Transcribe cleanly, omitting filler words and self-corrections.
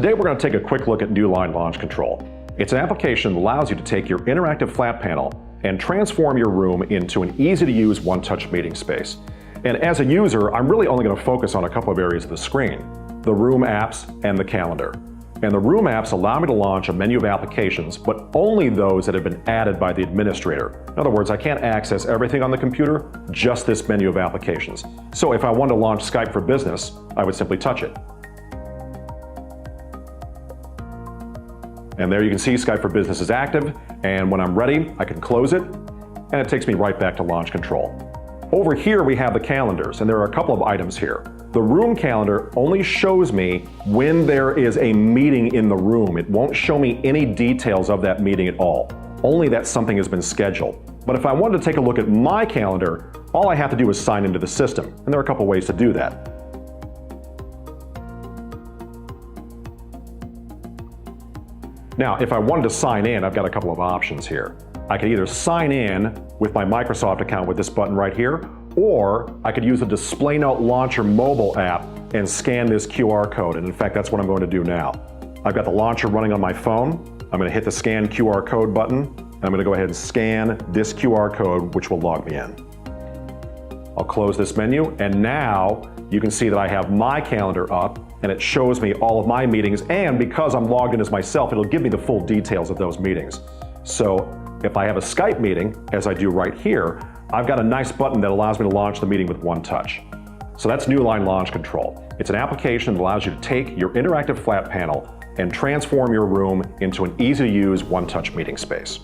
Today we're going to take a quick look at Newline Launch Control. It's an application that allows you to take your interactive flat panel and transform your room into an easy-to-use one-touch meeting space. And as a user, I'm really only going to focus on a couple of areas of the screen: the Room apps and the calendar. And the Room apps allow me to launch a menu of applications, but only those that have been added by the administrator. In other words, I can't access everything on the computer, just this menu of applications. So if I wanted to launch Skype for Business, I would simply touch it. And there you can see Skype for Business is active, and when I'm ready, I can close it, and it takes me right back to Launch Control. Over here we have the calendars, and there are a couple of items here. The room calendar only shows me when there is a meeting in the room. It won't show me any details of that meeting at all, only that something has been scheduled. But if I wanted to take a look at my calendar, all I have to do is sign into the system, and there are a couple ways to do that. Now, if I wanted to sign in, I've got a couple of options here. I could either sign in with my Microsoft account with this button right here, or I could use the Display Note Launcher mobile app and scan this QR code. And in fact, that's what I'm going to do now. I've got the launcher running on my phone. I'm going to hit the Scan QR code button, and I'm going to go ahead and scan this QR code, which will log me in. I'll close this menu, and now you can see that I have my calendar up, and it shows me all of my meetings, and because I'm logged in as myself, it'll give me the full details of those meetings. So if I have a Skype meeting, as I do right here, I've got a nice button that allows me to launch the meeting with one touch. So that's Newline Launch Control. It's an application that allows you to take your interactive flat panel and transform your room into an easy-to-use one-touch meeting space.